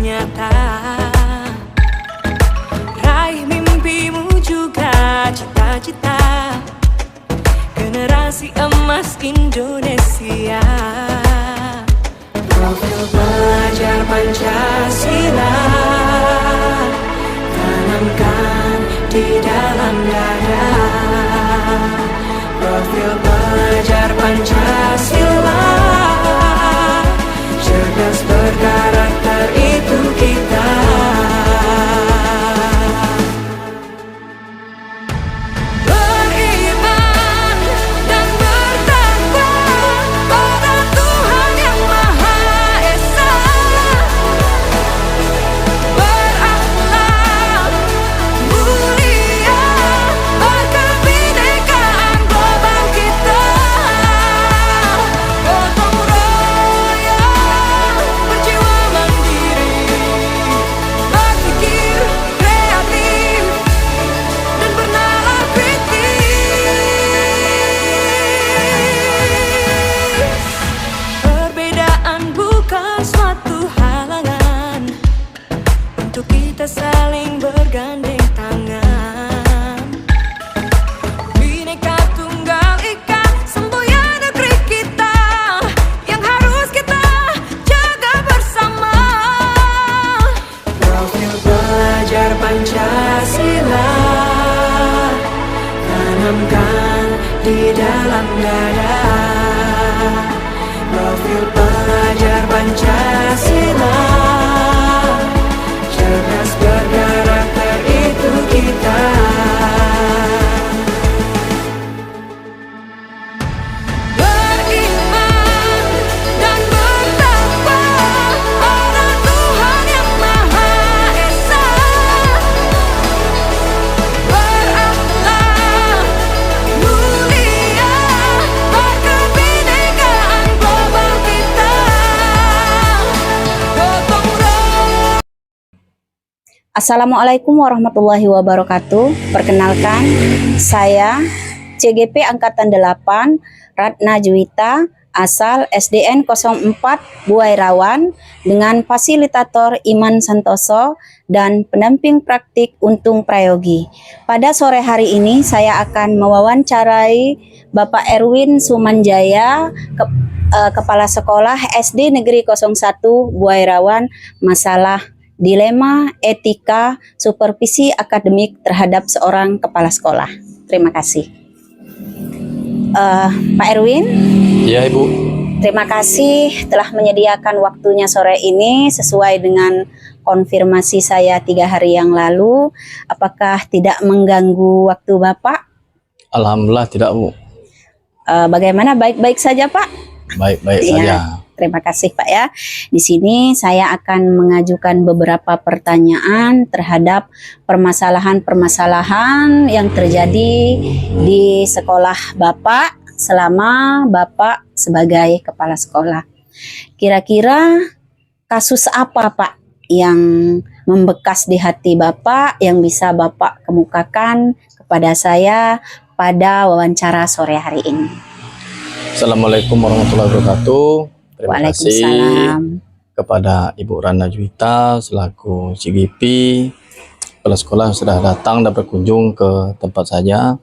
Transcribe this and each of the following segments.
nyata. Raih mimpimu juga cita-cita generasi emas Indonesia. Profil pelajar Pancasila tanamkan di dalam dada. Profil pelajar Pancasila cerdas berkarakter, itu kita. Beriman dan bertakwa pada Tuhan Yang Maha Esa, berakhlak mulia, berkebinekaan global kita. Gotong royong, berjiwa mandiri, berpikir kreatif dan bernalar kritis. Perbedaan bukan suatu halangan untuk kita saling bergandeng tangan. Bhinneka Tunggal Ika, semboyan negeri kita yang harus kita jaga bersama. Profil pelajar Pancasila tanamkan di dalam dada. Profil pelajar Pancasila cerdas berkarakter, itu kita. Beriman dan bertakwa pada Tuhan Yang Maha Esa, berakhlak mulia, berkebinekaan global kita. Gotong royong. Assalamualaikum warahmatullahi wabarakatuh. Perkenalkan, saya CGP Angkatan 8 Ratna Juwita, asal SDN 04 Buairawan, dengan fasilitator Iman Santoso dan pendamping praktik Untung Prayogi. Pada sore hari ini saya akan mewawancarai Bapak Erwin Sumanjaya, Kepala Sekolah SD Negeri 01 Buairawan, masalah dilema etika supervisi akademik terhadap seorang kepala sekolah. Terima kasih. Pak Erwin. Ya, Ibu. Terima kasih telah menyediakan waktunya sore ini sesuai dengan konfirmasi saya 3 hari yang lalu. Apakah tidak mengganggu waktu Bapak? Alhamdulillah tidak, Bu. Bagaimana, baik-baik saja Pak? Baik-baik Ya. saja. Terima kasih Pak ya. Di sini saya akan mengajukan beberapa pertanyaan terhadap permasalahan-permasalahan yang terjadi di sekolah Bapak selama Bapak sebagai kepala sekolah. Kira-kira kasus apa Pak yang membekas di hati Bapak yang bisa Bapak kemukakan kepada saya pada wawancara sore hari ini? Assalamualaikum warahmatullahi wabarakatuh. Terima kasih Waalaikumsalam. kepada Ibu Ratna Juwita selaku CGP kepala sekolah yang sudah datang dan berkunjung ke tempat saya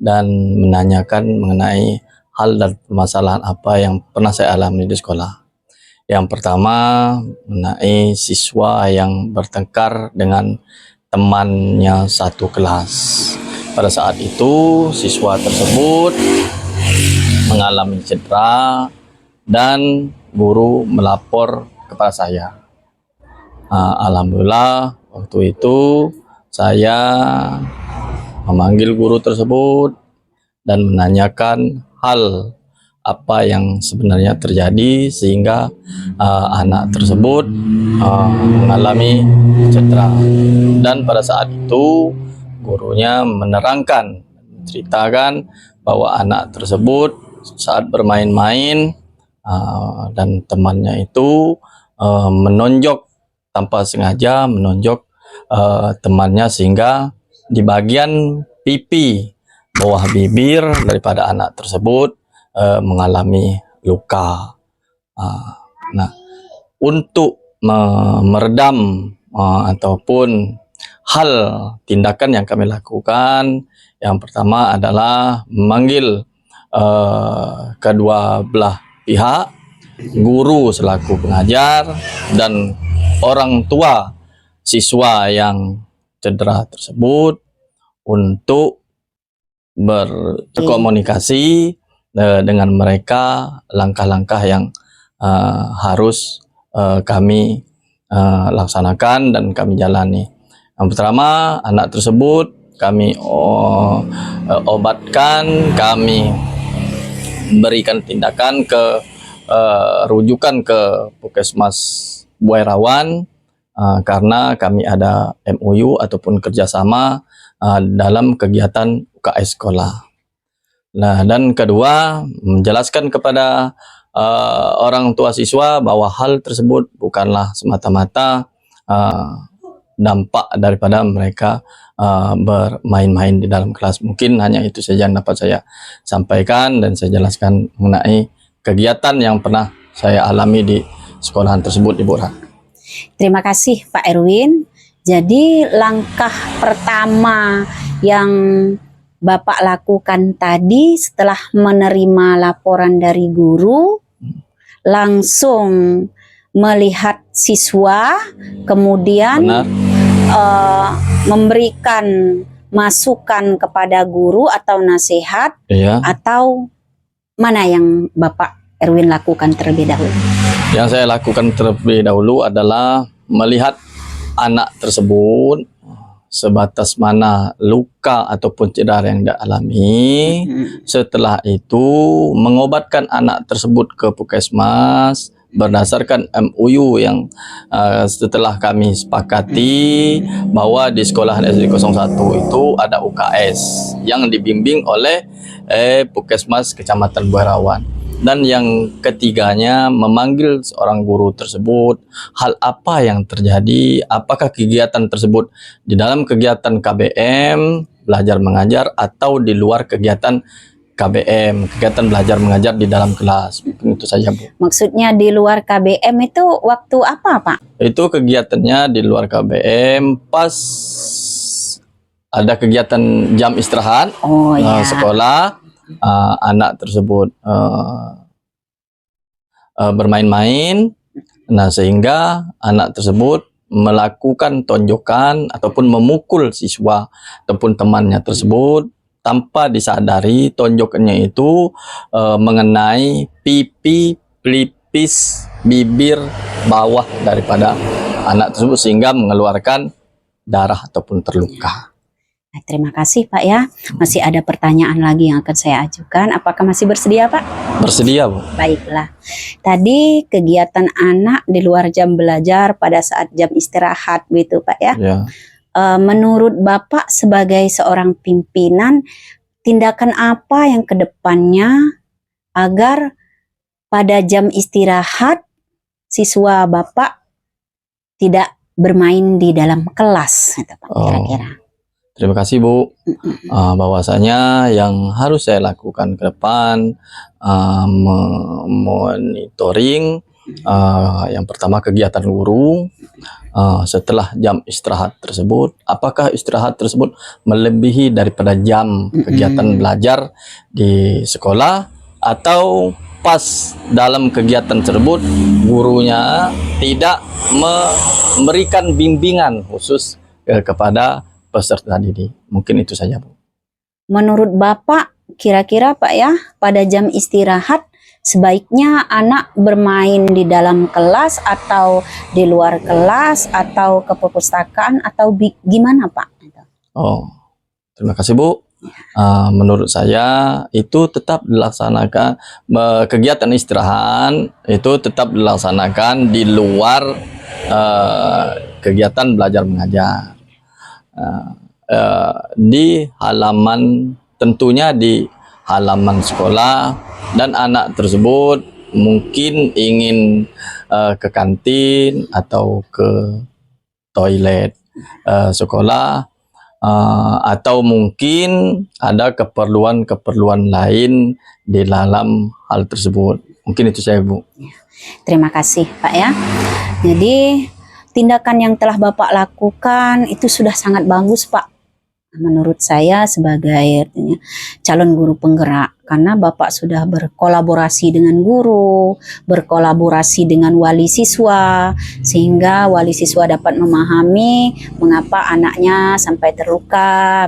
dan menanyakan mengenai hal dan permasalahan apa yang pernah saya alami di sekolah. Yang pertama mengenai siswa yang bertengkar dengan temannya satu kelas. Pada saat itu siswa tersebut mengalami cedera dan guru melapor kepada saya. Alhamdulillah waktu itu saya memanggil guru tersebut dan menanyakan hal apa yang sebenarnya terjadi sehingga anak tersebut mengalami cedera. Dan pada saat itu gurunya menerangkan, menceritakan bahwa anak tersebut saat bermain-main dan temannya itu menonjok tanpa sengaja menonjok temannya sehingga di bagian pipi bawah bibir daripada anak tersebut mengalami luka. Nah, untuk meredam ataupun hal tindakan yang kami lakukan. Yang pertama adalah memanggil kedua belah pihak, guru selaku pengajar dan orang tua siswa yang cedera tersebut untuk berkomunikasi dengan mereka langkah-langkah yang harus kami laksanakan dan kami jalani. Yang pertama, anak tersebut kami obatkan, kami berikan tindakan ke rujukan ke Puskesmas Buai Rawan karena kami ada MOU ataupun kerjasama dalam kegiatan UKS sekolah. Nah, dan kedua, menjelaskan kepada orang tua siswa bahwa hal tersebut bukanlah semata-mata dampak daripada mereka bermain-main di dalam kelas. Mungkin hanya itu saja yang dapat saya sampaikan dan saya jelaskan mengenai kegiatan yang pernah saya alami di sekolahan tersebut, Ibu Ra. Terima kasih Pak Erwin. Jadi langkah pertama yang Bapak lakukan tadi setelah menerima laporan dari guru, langsung melihat siswa, kemudian memberikan masukan kepada guru atau nasihat, atau mana yang Bapak Erwin lakukan terlebih dahulu? Yang saya lakukan terlebih dahulu adalah melihat anak tersebut sebatas mana luka ataupun cedera yang dia alami. Setelah itu mengobatkan anak tersebut ke Puskesmas berdasarkan MOU yang setelah kami sepakati bahwa di sekolah SD 01 itu ada UKS yang dibimbing oleh Puskesmas Kecamatan Buai Rawan. Dan yang ketiganya memanggil seorang guru tersebut, hal apa yang terjadi, apakah kegiatan tersebut di dalam kegiatan KBM, belajar mengajar, atau di luar kegiatan KBM, kegiatan belajar mengajar di dalam kelas. Mungkin itu saja, Bu. Maksudnya di luar KBM itu waktu apa, Pak? Itu kegiatannya di luar KBM pas ada kegiatan jam istirahat sekolah. Anak tersebut bermain-main, nah sehingga anak tersebut melakukan tonjokan ataupun memukul siswa ataupun temannya tersebut tanpa disadari tonjokannya itu mengenai pipi, pelipis, bibir bawah daripada anak tersebut sehingga mengeluarkan darah ataupun terluka. Nah, terima kasih Pak ya. Masih ada pertanyaan lagi yang akan saya ajukan. Apakah masih bersedia Pak? Bersedia, Bu. Baiklah. Tadi kegiatan anak di luar jam belajar pada saat jam istirahat begitu Pak ya. Menurut Bapak sebagai seorang pimpinan, tindakan apa yang kedepannya agar pada jam istirahat siswa Bapak tidak bermain di dalam kelas, gitu, Pak, kira-kira? Terima kasih Bu. Bahwasanya yang harus saya lakukan ke depan monitoring yang pertama kegiatan guru setelah jam istirahat tersebut, apakah istirahat tersebut melebihi daripada jam kegiatan belajar di sekolah, atau pas dalam kegiatan tersebut gurunya tidak memberikan bimbingan khusus kepada peserta didik. Mungkin itu saja Bu. Menurut Bapak kira-kira Pak ya, pada jam istirahat sebaiknya anak bermain di dalam kelas atau di luar kelas atau ke perpustakaan atau gimana Pak? Terima kasih Bu. Menurut saya itu tetap dilaksanakan, kegiatan istirahat itu tetap dilaksanakan di luar kegiatan belajar mengajar. Di halaman, tentunya di halaman sekolah, dan anak tersebut mungkin ingin ke kantin atau ke toilet sekolah, atau mungkin ada keperluan-keperluan lain di dalam hal tersebut. Mungkin itu saya, Bu. Terima kasih Pak ya. Jadi tindakan yang telah Bapak lakukan itu sudah sangat bagus Pak. Menurut saya sebagai artinya, calon guru penggerak, karena Bapak sudah berkolaborasi dengan guru, berkolaborasi dengan wali siswa, sehingga wali siswa dapat memahami mengapa anaknya sampai terluka.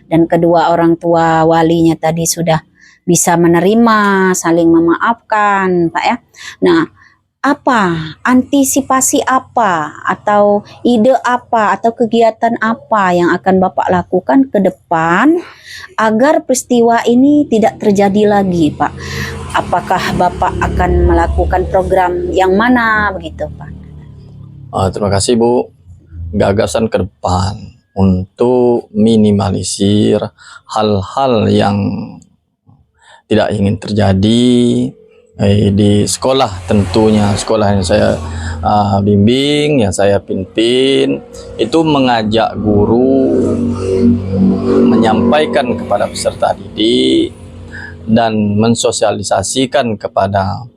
Dan kedua orang tua walinya tadi sudah bisa menerima, saling memaafkan Pak ya. Nah, apa antisipasi apa atau ide apa atau kegiatan apa yang akan Bapak lakukan ke depan agar peristiwa ini tidak terjadi lagi Pak? Apakah Bapak akan melakukan program yang mana begitu Pak? Terima kasih Bu. Gagasan ke depan untuk minimalisir hal-hal yang tidak ingin terjadi di sekolah, tentunya sekolah yang saya bimbing, yang saya pimpin, itu mengajak guru menyampaikan kepada peserta didik dan mensosialisasikan kepada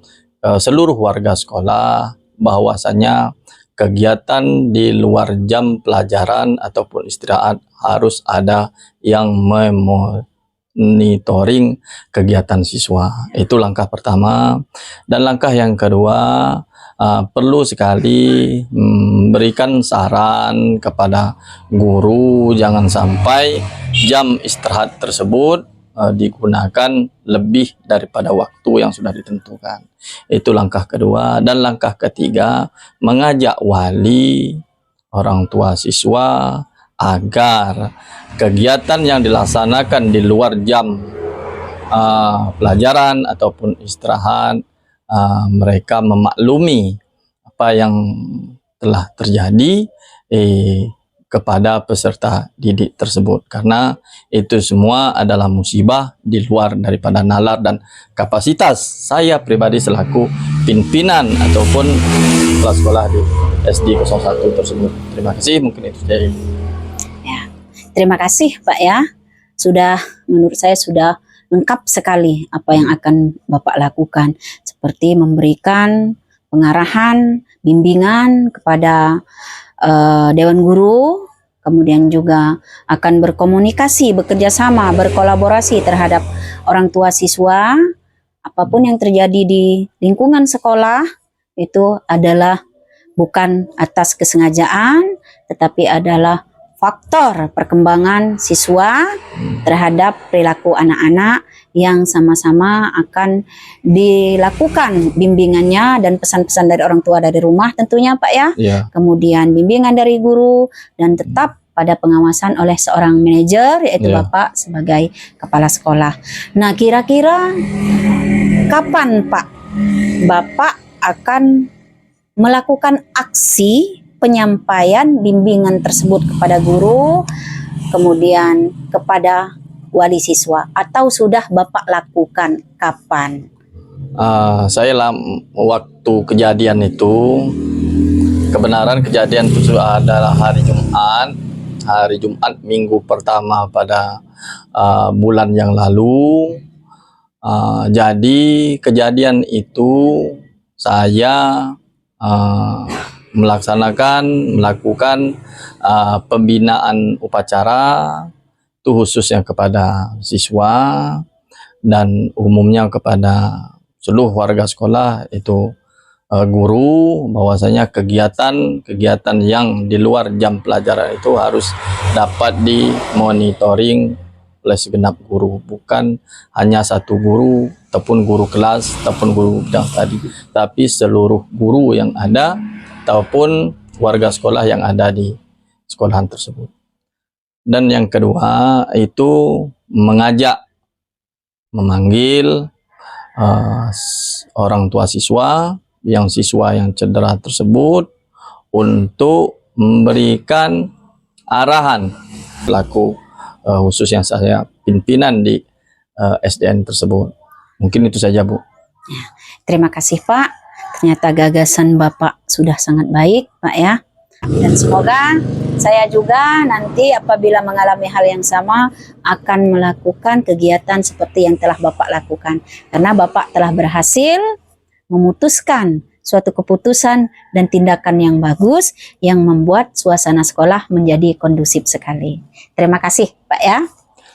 seluruh warga sekolah bahwasanya kegiatan di luar jam pelajaran ataupun istirahat harus ada yang monitoring kegiatan siswa. Itu langkah pertama. Dan langkah yang kedua, perlu sekali memberikan saran kepada guru jangan sampai jam istirahat tersebut digunakan lebih daripada waktu yang sudah ditentukan. Itu langkah kedua. Dan langkah ketiga, mengajak wali, orang tua siswa agar kegiatan yang dilaksanakan di luar jam pelajaran ataupun istirahat, mereka memaklumi apa yang telah terjadi kepada peserta didik tersebut, karena itu semua adalah musibah di luar daripada nalar dan kapasitas saya pribadi selaku pimpinan ataupun kepala sekolah di SD 01 tersebut. Terima kasih, mungkin itu saja. Ya, terima kasih Pak ya. Sudah, menurut saya sudah lengkap sekali apa yang akan Bapak lakukan, seperti memberikan pengarahan, bimbingan kepada Dewan Guru, kemudian juga akan berkomunikasi, bekerja sama, berkolaborasi terhadap orang tua siswa. Apapun yang terjadi di lingkungan sekolah itu adalah bukan atas kesengajaan, tetapi adalah faktor perkembangan siswa terhadap perilaku anak-anak yang sama-sama akan dilakukan bimbingannya dan pesan-pesan dari orang tua dari rumah tentunya Pak ya. Kemudian bimbingan dari guru dan tetap pada pengawasan oleh seorang manajer yaitu Bapak sebagai kepala sekolah. Nah, kira-kira kapan Pak Bapak akan melakukan aksi penyampaian bimbingan tersebut kepada guru, kemudian kepada wali siswa, atau sudah Bapak lakukan kapan? Saya waktu kejadian itu, kebenaran kejadian itu adalah hari Jumat minggu pertama pada bulan yang lalu. Jadi kejadian itu saya melakukan pembinaan upacara itu khususnya kepada siswa dan umumnya kepada seluruh warga sekolah, itu guru, bahwasanya kegiatan yang di luar jam pelajaran itu harus dapat dimonitoring oleh segenap guru, bukan hanya satu guru ataupun guru kelas ataupun guru bidang tadi, tapi seluruh guru yang ada ataupun warga sekolah yang ada di sekolahan tersebut. Dan yang kedua itu memanggil orang tua siswa yang cedera tersebut untuk memberikan arahan pelaku khusus yang saya pimpinan di SDN tersebut. Mungkin itu saja, Bu. Ya, terima kasih Pak. Ternyata gagasan Bapak sudah sangat baik Pak ya. Dan semoga saya juga nanti apabila mengalami hal yang sama akan melakukan kegiatan seperti yang telah Bapak lakukan. Karena Bapak telah berhasil memutuskan suatu keputusan dan tindakan yang bagus yang membuat suasana sekolah menjadi kondusif sekali. Terima kasih Pak ya.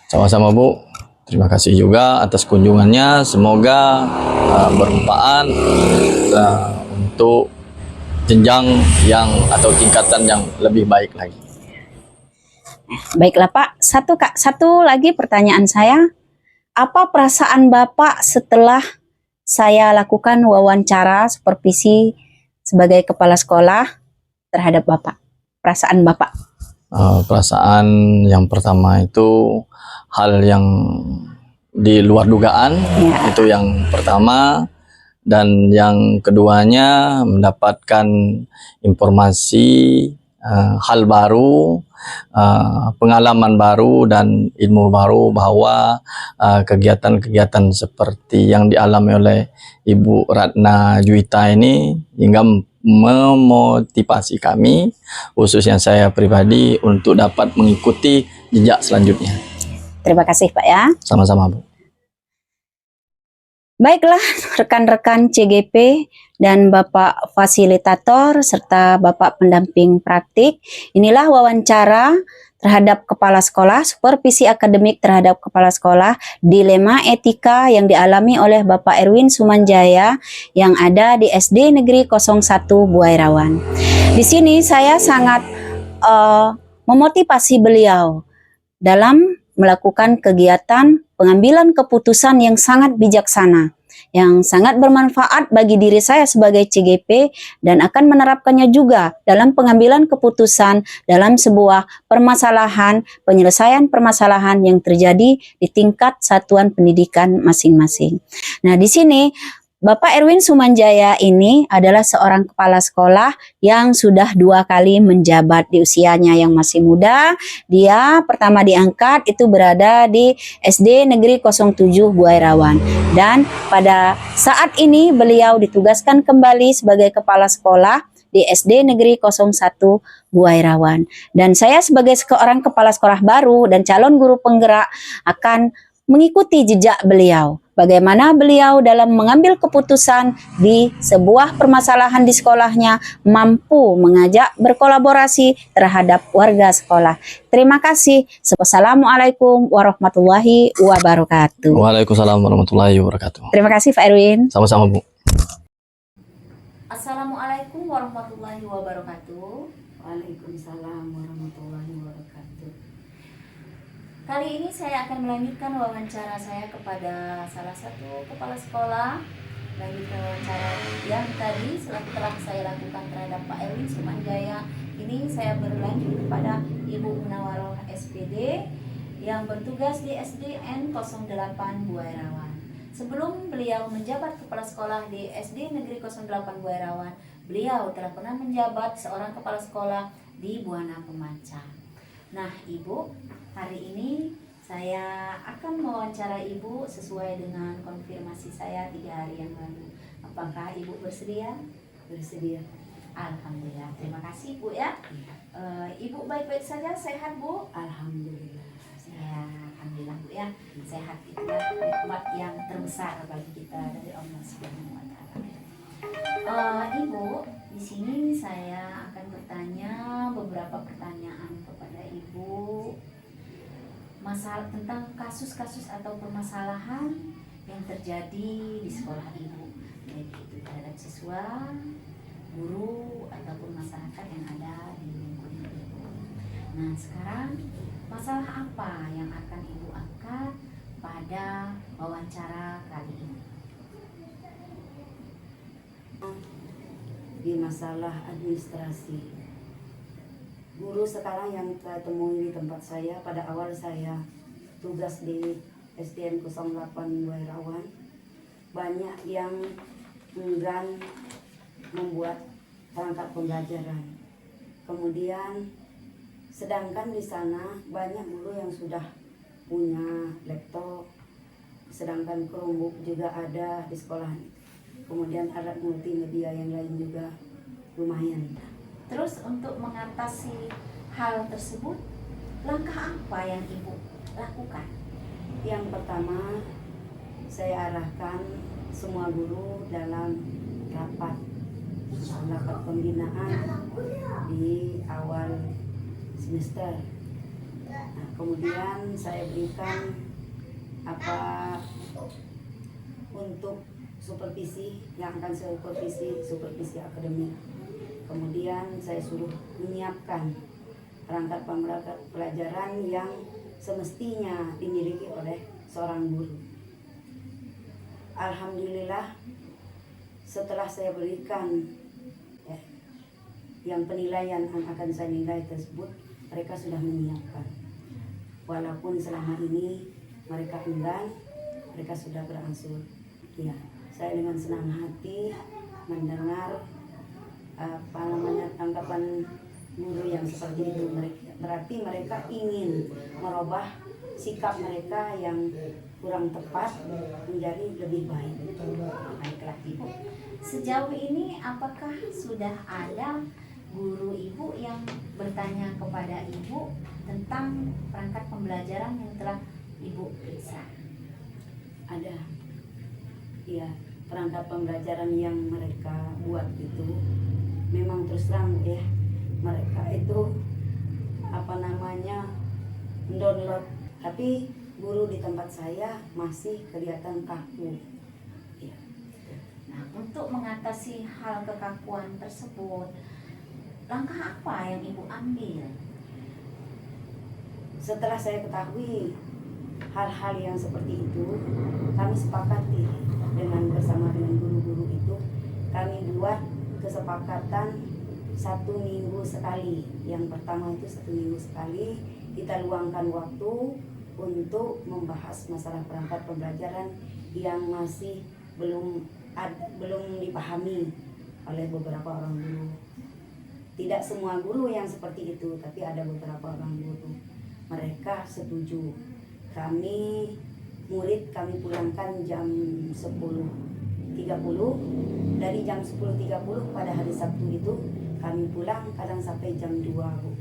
Sama-sama Bu. Terima kasih juga atas kunjungannya. Semoga bermanfaat untuk jenjang yang atau tingkatan yang lebih baik lagi. Baiklah Pak, satu lagi pertanyaan saya. Apa perasaan Bapak setelah saya lakukan wawancara supervisi sebagai kepala sekolah terhadap Bapak? Perasaan Bapak? Perasaan yang pertama itu hal yang di luar dugaan, Ya. itu yang pertama. Dan yang keduanya mendapatkan informasi, hal baru, pengalaman baru dan ilmu baru bahwa kegiatan-kegiatan seperti yang dialami oleh Ibu Ratna Juwita ini hingga memotivasi kami, khususnya saya pribadi, untuk dapat mengikuti jejak selanjutnya. Terima kasih Pak ya. Sama-sama Bu. Baiklah rekan-rekan CGP dan Bapak Fasilitator serta Bapak Pendamping Praktik, inilah wawancara terhadap kepala sekolah, supervisi akademik terhadap kepala sekolah, dilema etika yang dialami oleh Bapak Erwin Sumanjaya yang ada di SD Negeri 01 Buai Rawan. Di sini saya sangat memotivasi beliau dalam melakukan kegiatan pengambilan keputusan yang sangat bijaksana, yang sangat bermanfaat bagi diri saya sebagai CGP dan akan menerapkannya juga dalam pengambilan keputusan dalam sebuah permasalahan, penyelesaian permasalahan yang terjadi di tingkat satuan pendidikan masing-masing. Nah, di sini Bapak Erwin Sumanjaya ini adalah seorang kepala sekolah yang sudah 2 kali menjabat di usianya yang masih muda. Dia pertama diangkat itu berada di SD Negeri 07 Buai Rawan. Dan pada saat ini beliau ditugaskan kembali sebagai kepala sekolah di SD Negeri 01 Buai Rawan. Dan saya sebagai seorang kepala sekolah baru dan calon guru penggerak akan mengikuti jejak beliau. Bagaimana beliau dalam mengambil keputusan di sebuah permasalahan di sekolahnya mampu mengajak berkolaborasi terhadap warga sekolah. Terima kasih. Wassalamualaikum warahmatullahi wabarakatuh. Waalaikumsalam warahmatullahi wabarakatuh. Terima kasih Pak Erwin. Sama-sama Bu. Assalamualaikum warahmatullahi wabarakatuh. Waalaikumsalam warahmatullahi wabarakatuh. Kali ini saya akan melanjutkan wawancara saya kepada salah satu kepala sekolah. Melanjutkan wawancara yang tadi setelah saya lakukan terhadap Pak Erwin Sumanjaya. Ini saya berlanjut kepada Ibu Munawaroh SPD yang bertugas di SDN 08 Buai Rawan. Sebelum beliau menjabat kepala sekolah di SD Negeri 08 Buai Rawan, beliau telah pernah menjabat seorang kepala sekolah di Buana Pemanca. Nah Ibu, hari ini saya akan mewawancara Ibu sesuai dengan konfirmasi saya 3 hari yang lalu. Apakah Ibu bersedia? Bersedia. Alhamdulillah. Terima kasih Bu ya. Ibu baik-baik saja, sehat Bu? Alhamdulillah. Ya, alhamdulillah Bu ya. Sehat itulah nikmat yang terbesar bagi kita dari Allah Subhanahu wa taala. Ibu, di sini saya akan bertanya beberapa pertanyaan kepada Ibu masalah tentang kasus-kasus atau permasalahan yang terjadi di sekolah Ibu, baik itu terhadap siswa, guru ataupun masyarakat yang ada di lingkungan Ibu. Nah, sekarang masalah apa yang akan Ibu angkat pada wawancara kali ini? Di masalah administrasi. Guru sekarang yang saya temui di tempat saya pada awal saya tugas di SDN 08 Buai Rawan, banyak yang enggan membuat perangkat pembelajaran. Kemudian sedangkan di sana banyak guru yang sudah punya laptop, sedangkan Chromebook juga ada di sekolah. Kemudian alat multimedia yang lain juga lumayan. Terus untuk mengatasi hal tersebut, langkah apa yang Ibu lakukan? Yang pertama, saya arahkan semua guru dalam rapat pembinaan di awal semester. Nah, kemudian saya berikan untuk supervisi yang akan saya supervisi akademik. Kemudian saya suruh menyiapkan perangkat pelajaran yang semestinya dimiliki oleh seorang guru. Alhamdulillah, setelah saya berikan yang penilaian yang akan saya nilai tersebut, mereka sudah menyiapkan. Walaupun selama ini mereka enggan, mereka sudah berangsur. Ya, saya dengan senang hati mendengar tanggapan guru yang seperti itu. Berarti mereka ingin merubah sikap mereka yang kurang tepat menjadi lebih baik. Baiklah Ibu. Sejauh ini apakah sudah ada guru Ibu yang bertanya kepada Ibu tentang perangkat pembelajaran yang telah Ibu periksa? Ada. Ya, perangkat pembelajaran yang mereka buat itu memang terus terang ya, mereka itu download, tapi guru di tempat saya masih kelihatan kaku ya. Nah, untuk mengatasi hal kekakuan tersebut, langkah apa yang Ibu ambil? Setelah saya ketahui hal-hal yang seperti itu, kami sepakati bersama dengan guru-guru itu, kami buat kesepakatan 1 minggu sekali. Yang pertama itu 1 minggu sekali kita luangkan waktu untuk membahas masalah perangkat pembelajaran yang masih belum dipahami oleh beberapa orang guru. Tidak semua guru yang seperti itu, tapi ada beberapa orang guru. Mereka setuju. Kami pulangkan jam 10.30. Dari jam 10.30 pada hari Sabtu itu kami pulang kadang sampai jam 2, Bu.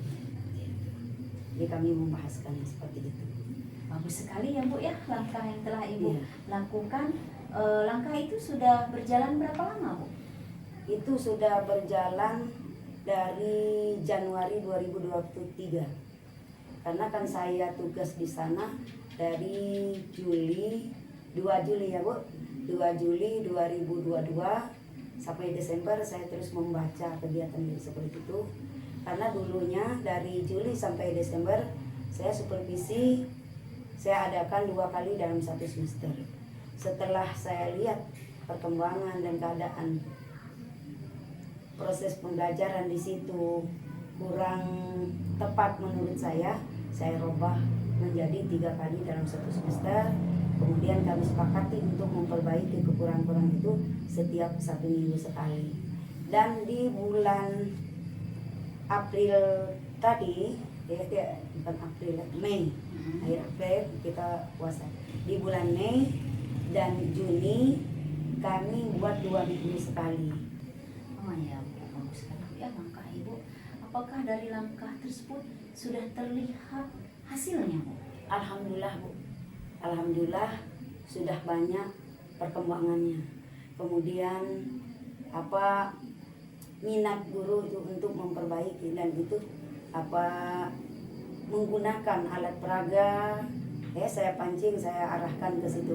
Jadi kami membahaskan seperti itu. Bagus sekali ya Bu ya, langkah yang telah Ibu lakukan. Langkah itu sudah berjalan berapa lama Bu? Itu sudah berjalan dari Januari 2023. Karena kan saya tugas di sana dari 2 Juli ya Bu, 2 Juli 2022 sampai Desember saya terus membaca kegiatan di seperti itu. Karena dulunya dari Juli sampai Desember saya supervisi, saya adakan 2 kali dalam 1 semester. Setelah saya lihat perkembangan dan keadaan proses pembelajaran di situ kurang tepat menurut saya robah menjadi 3 kali dalam 1 semester. Kemudian kami sepakati untuk memperbaiki kekurangan-kekurangan itu setiap 1 minggu sekali. Dan di bulan April tadi, bukan April, Mei, akhir April kita puasa. Di bulan Mei dan Juni kami buat 2 minggu sekali. Oh ya, bagus sekali ya langkah Ibu. Apakah dari langkah tersebut sudah terlihat hasilnya Bu? Alhamdulillah Bu. Alhamdulillah sudah banyak perkembangannya. Kemudian minat guru itu untuk memperbaiki, dan itu menggunakan alat peraga. Saya pancing, saya arahkan ke situ,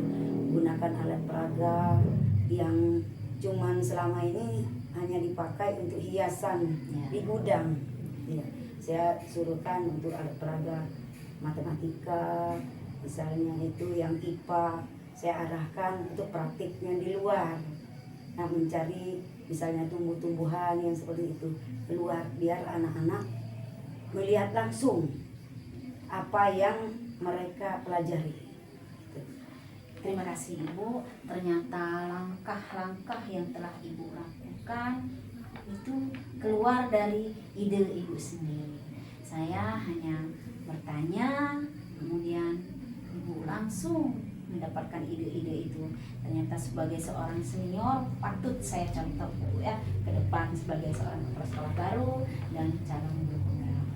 gunakan alat peraga yang cuman selama ini hanya dipakai untuk hiasan di gudang. Ya, saya suruhkan untuk alat peraga matematika, misalnya itu yang IPA, saya arahkan untuk praktiknya di luar. Nah, mencari misalnya tumbuh-tumbuhan yang seperti itu keluar, biar anak-anak melihat langsung apa yang mereka pelajari. Terima kasih Ibu. Ternyata langkah-langkah yang telah Ibu lakukan itu keluar dari ide Ibu sendiri. Saya hanya bertanya, kemudian Ibu langsung mendapatkan ide-ide itu. Ternyata sebagai seorang senior patut saya contoh Bu ya, ke depan sebagai seorang kepala sekolah baru dan calon guru penggerak.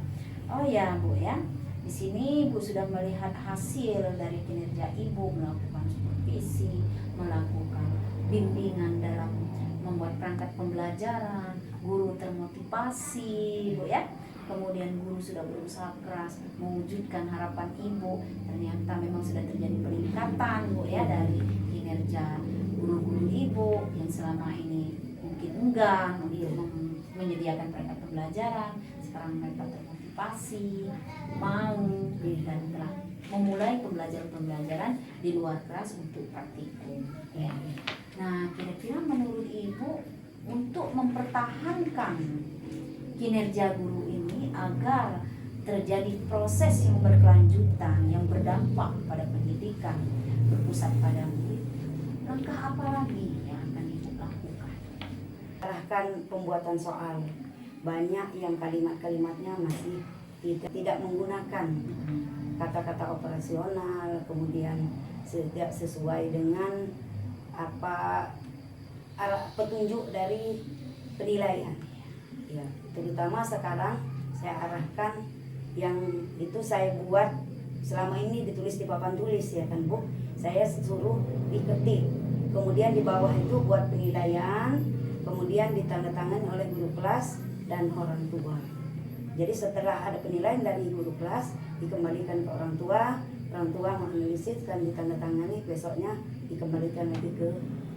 Oh ya Bu ya, di sini Ibu sudah melihat hasil dari kinerja Ibu melakukan supervisi, melakukan bimbingan dalam membuat perangkat pembelajaran, guru termotivasi, Bu ya. Kemudian guru sudah berusaha keras mewujudkan harapan ibu. Ternyata memang sudah terjadi peningkatan, Bu ya, dari kinerja guru-guru ibu yang selama ini mungkin enggan untuk menyediakan perangkat pembelajaran. Sekarang mereka termotivasi, mau dan telah memulai pembelajaran di luar kelas untuk praktikum. Ya. Nah, kira-kira menurut ibu untuk mempertahankan kinerja guru ini agar terjadi proses yang berkelanjutan yang berdampak pada pendidikan berpusat pada murid, langkah apa lagi yang akan ibu lakukan? Arahkan pembuatan soal. Banyak yang kalimat-kalimatnya masih tidak menggunakan kata-kata operasional, kemudian tidak sesuai dengan apa petunjuk dari penilaian. Ya, terutama sekarang saya arahkan yang itu saya buat selama ini ditulis di papan tulis ya kan Bu. Saya suruh diketik. Kemudian di bawah itu buat penilaian, kemudian ditandatangani oleh guru kelas dan orang tua. Jadi setelah ada penilaian dari guru kelas dikembalikan ke orang tua menganalisis dan ditandatangani, besoknya dikembalikan lagi ke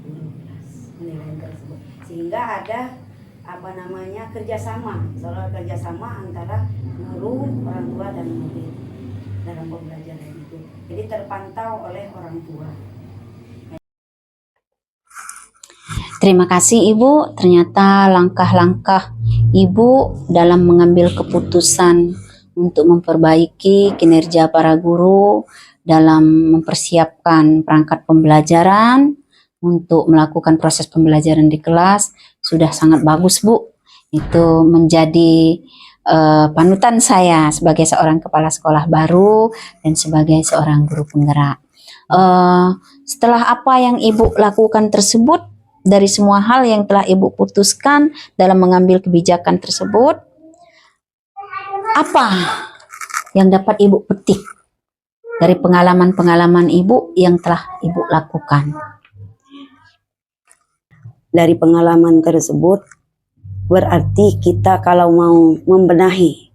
guru kelas penilaian tersebut. Sehingga ada kerjasama antara guru, orang tua dan murid dalam pembelajaran itu. Jadi terpantau oleh orang tua. Terima kasih Ibu, ternyata langkah-langkah Ibu dalam mengambil keputusan untuk memperbaiki kinerja para guru dalam mempersiapkan perangkat pembelajaran untuk melakukan proses pembelajaran di kelas sudah sangat bagus Bu. Itu menjadi panutan saya sebagai seorang kepala sekolah baru dan sebagai seorang guru penggerak. Setelah apa yang Ibu lakukan tersebut, dari semua hal yang telah Ibu putuskan dalam mengambil kebijakan tersebut, apa yang dapat Ibu petik dari pengalaman-pengalaman Ibu yang telah Ibu lakukan? Dari pengalaman tersebut berarti kita kalau mau membenahi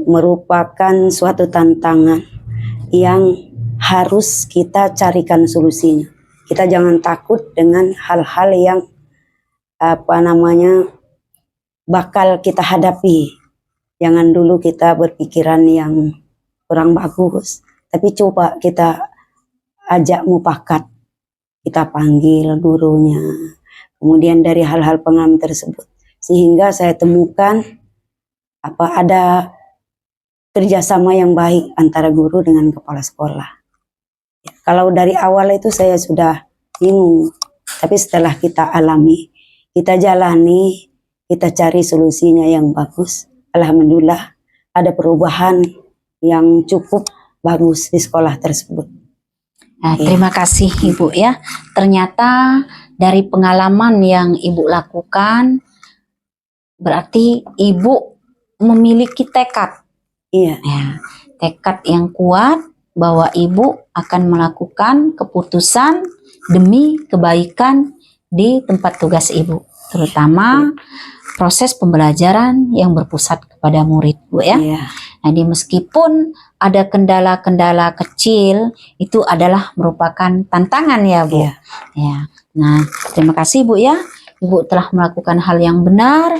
merupakan suatu tantangan yang harus kita carikan solusinya. Kita jangan takut dengan hal-hal yang bakal kita hadapi. Jangan dulu kita berpikiran yang kurang bagus, tapi coba kita ajak mufakat. Kita panggil gurunya, kemudian dari hal-hal pengalaman tersebut, sehingga saya temukan ada kerjasama yang baik antara guru dengan kepala sekolah. Ya, kalau dari awal itu saya sudah bingung, tapi setelah kita alami, kita jalani, kita cari solusinya yang bagus, alhamdulillah ada perubahan yang cukup bagus di sekolah tersebut. Nah, terima kasih Ibu ya. Ternyata dari pengalaman yang Ibu lakukan, berarti Ibu memiliki tekad. Iya. Ya, tekad yang kuat bahwa Ibu akan melakukan keputusan demi kebaikan di tempat tugas Ibu, terutama proses pembelajaran yang berpusat kepada murid, Bu ya. Iya. Jadi meskipun ada kendala-kendala kecil, itu adalah merupakan tantangan ya Bu. Iya. Ya. Nah, terima kasih Bu ya. Ibu telah melakukan hal yang benar,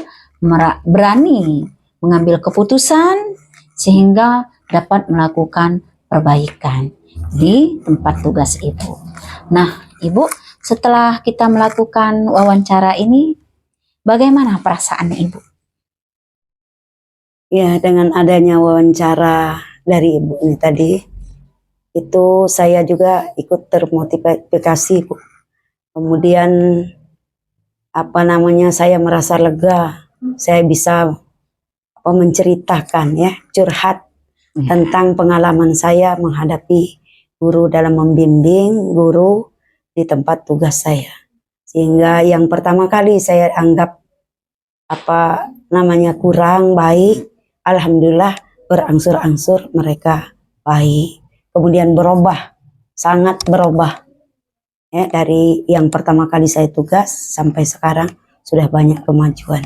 berani mengambil keputusan sehingga dapat melakukan perbaikan di tempat tugas Ibu. Nah, Ibu, setelah kita melakukan wawancara ini, bagaimana perasaan Ibu? Ya, dengan adanya wawancara dari Ibu ini tadi, itu saya juga ikut termotivasi, Bu. Kemudian saya merasa lega, saya bisa menceritakan ya, curhat tentang pengalaman saya menghadapi guru dalam membimbing guru di tempat tugas saya. Sehingga yang pertama kali saya anggap kurang baik, alhamdulillah berangsur-angsur mereka baik. Kemudian berubah, sangat berubah. Ya, dari yang pertama kali saya tugas sampai sekarang sudah banyak kemajuan.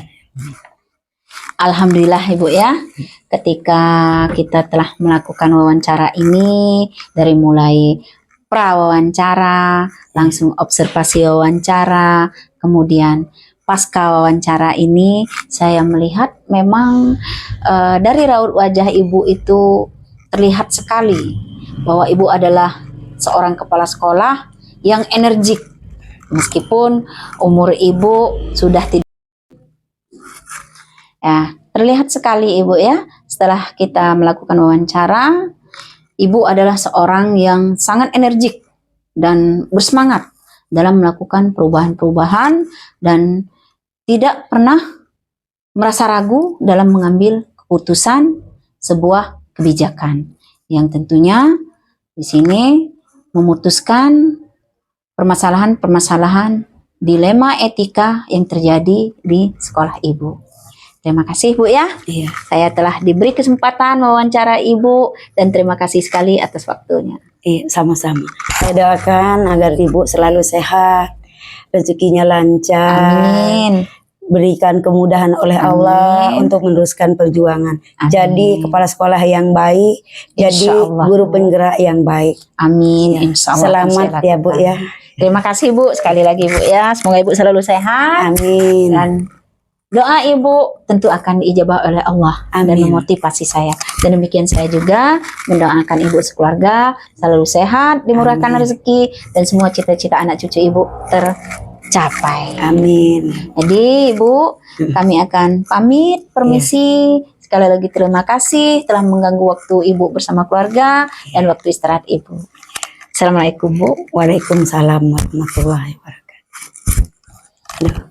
Alhamdulillah Ibu ya, ketika kita telah melakukan wawancara ini, dari mulai prawawancara, langsung observasi wawancara, kemudian pasca wawancara ini, saya melihat memang dari raut wajah Ibu itu terlihat sekali bahwa Ibu adalah seorang kepala sekolah yang energik, meskipun umur Ibu sudah tidak. Ya, terlihat sekali Ibu ya, setelah kita melakukan wawancara, Ibu adalah seorang yang sangat energik dan bersemangat dalam melakukan perubahan-perubahan dan tidak pernah merasa ragu dalam mengambil keputusan sebuah kebijakan yang tentunya di sini memutuskan permasalahan-permasalahan dilema etika yang terjadi di sekolah Ibu. Terima kasih Bu ya. Iya. Saya telah diberi kesempatan wawancara Ibu dan terima kasih sekali atas waktunya. Iya, sama-sama. Saya doakan agar Ibu selalu sehat, rezekinya lancar, Amin. berikan kemudahan oleh Allah Amin. untuk meneruskan perjuangan. Amin. Jadi kepala sekolah yang baik, jadi Insya Allah, guru Bu. penggerak yang baik. Amin. Ya. Insya Allah akan Selamat saya ya Bu lakukan. ya. Terima kasih Bu sekali lagi Bu ya. Semoga Ibu selalu sehat Amin. dan doa Ibu tentu akan diijabah oleh Allah dan Amin. memotivasi saya. Dan demikian saya juga mendoakan Ibu sekeluarga selalu sehat, dimurahkan Amin. rezeki dan semua cita-cita anak cucu Ibu tercapai. Amin. Jadi Ibu, kami akan pamit, permisi. Sekali lagi terima kasih telah mengganggu waktu Ibu bersama keluarga dan waktu istirahat Ibu. Assalamualaikum Bu. Waalaikumsalam warahmatullahi wabarakatuh. Aduh.